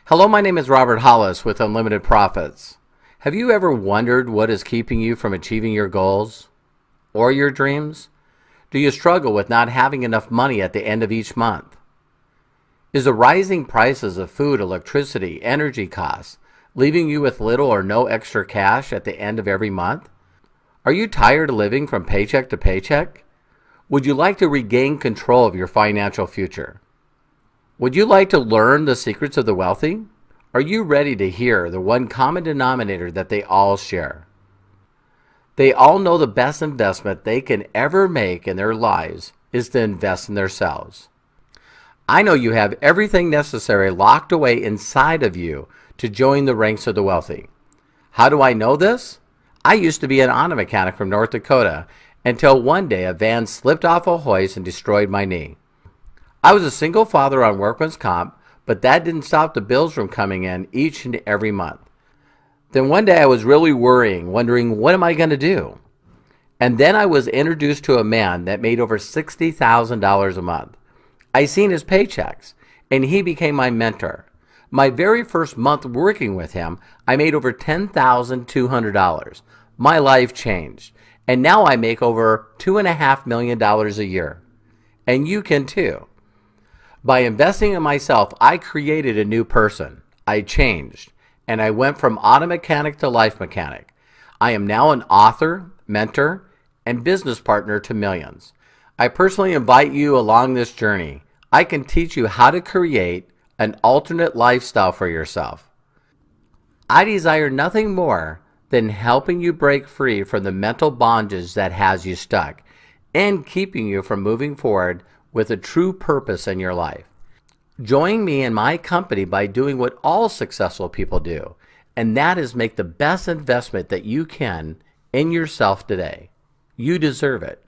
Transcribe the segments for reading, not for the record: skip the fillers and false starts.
Hello, my name is Robert Hollis with Unlimited Profits. Have you ever wondered what is keeping you from achieving your goals or your dreams? Do you struggle with not having enough money at the end of each month? Is the rising prices of food, electricity, energy costs leaving you with little or no extra cash at the end of every month? Are you tired of living from paycheck to paycheck? Would you like to regain control of your financial future? Would you like to learn the secrets of the wealthy? Are you ready to hear the one common denominator that they all share? They all know the best investment they can ever make in their lives is to invest in themselves. I know you have everything necessary locked away inside of you to join the ranks of the wealthy. How do I know this? I used to be an auto mechanic from North Dakota until one day a van slipped off a hoist and destroyed my knee. I was a single father on workman's comp, but that didn't stop the bills from coming in each and every month. Then one day I was really worrying, wondering, what am I going to do? And then I was introduced to a man that made over $60,000 a month. I seen his paychecks, and he became my mentor. My very first month working with him, I made over $10,200. My life changed, and now I make over $2.5 million a year. And you can too. By investing in myself, I created a new person. I changed, and I went from auto mechanic to life mechanic. I am now an author, mentor, and business partner to millions. I personally invite you along this journey. I can teach you how to create an alternate lifestyle for yourself. I desire nothing more than helping you break free from the mental bondage that has you stuck and keeping you from moving forward with a true purpose in your life. Join me in my company by doing what all successful people do, and that is make the best investment that you can in yourself today. You deserve it.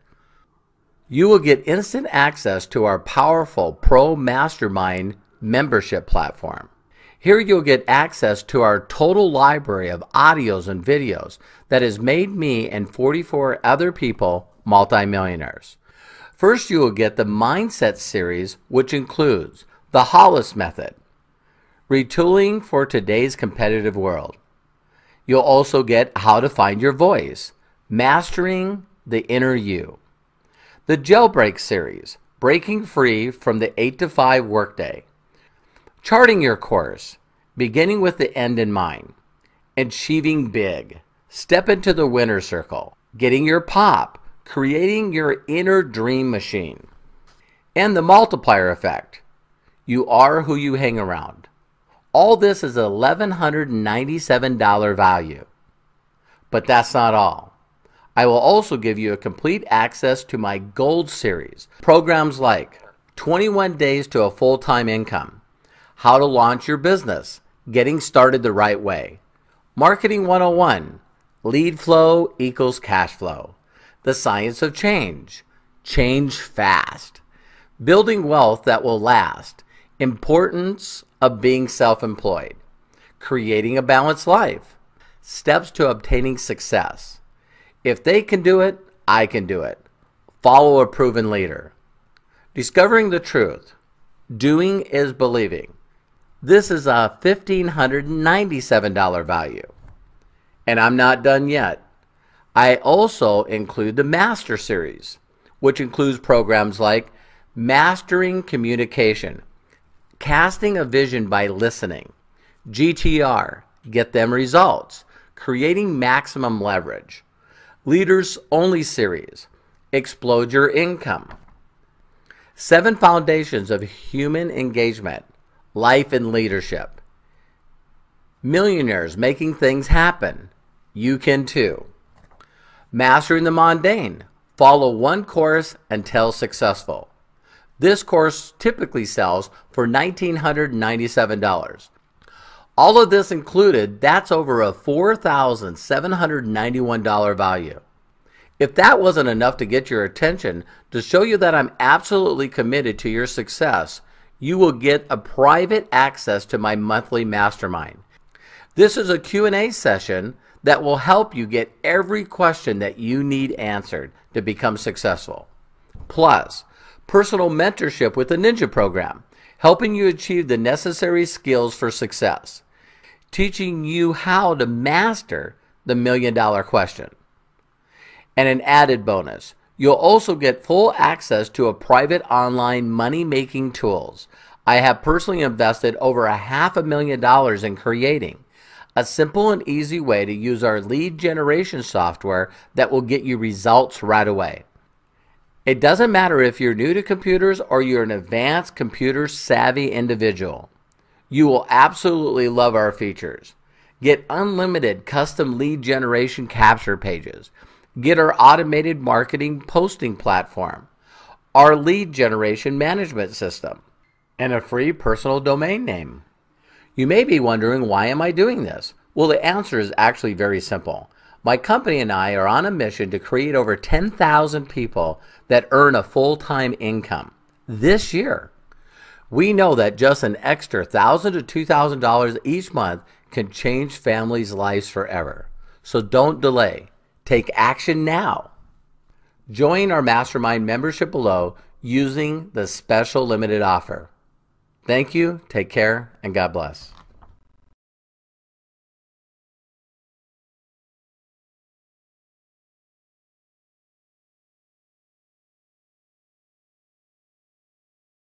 You will get instant access to our powerful Pro Mastermind membership platform. Here you'll get access to our total library of audios and videos that has made me and 44 other people multimillionaires. First, you will get the Mindset series, which includes the Hollis Method, retooling for today's competitive world. You'll also get How to Find Your Voice, mastering the inner you. The Jailbreak series, breaking free from the 8-to-5 workday. Charting your course, beginning with the end in mind. Achieving big, step into the winner circle. Getting your pop, creating your inner dream machine. And the multiplier effect. You are who you hang around. All this is $1,197 value. But that's not all. I will also give you a complete access to my Gold series. Programs like 21 Days to a Full-Time Income, How to Launch Your Business, Getting Started the Right Way, Marketing 101, Lead Flow equals Cash Flow, The Science of Change, Change Fast, Building Wealth That Will Last, Importance of Being Self-Employed, Creating a Balanced Life, Steps to Obtaining Success. If they can do it, I can do it. Follow a proven leader. Discovering the truth. Doing is believing. This is a $1,597 value. And I'm not done yet. I also include the Master series, which includes programs like Mastering Communication, Casting a Vision by Listening, GTR, Get Them Results, Creating Maximum Leverage, Leaders Only series, Explode Your Income, 7 Foundations of Human Engagement, Life and Leadership, Millionaires Making Things Happen, You Can Too, Mastering the Mundane, Follow one course until successful. This course typically sells for $1,997. All of this included, that's over a $4,791 value. If that wasn't enough to get your attention, to show you that I'm absolutely committed to your success, you will get a private access to my monthly mastermind. This is a Q&A session that will help you get every question that you need answered to become successful. Plus, personal mentorship with the Ninja program, helping you achieve the necessary skills for success, teaching you how to master the $1,000,000 question. And an added bonus, you'll also get full access to a private online money-making tools. I have personally invested over $500,000 in creating a simple and easy way to use our lead generation software that will get you results right away. It doesn't matter if you're new to computers or you're an advanced computer savvy individual. You will absolutely love our features. Get unlimited custom lead generation capture pages. Get our automated marketing posting platform, our lead generation management system, and a free personal domain name. You may be wondering, why am I doing this? Well, the answer is actually very simple. My company and I are on a mission to create over 10,000 people that earn a full-time income this year. We know that just an extra $1,000 to $2,000 each month can change families' lives forever. So don't delay. Take action now. Join our Mastermind membership below using the special limited offer. Thank you, take care, and God bless.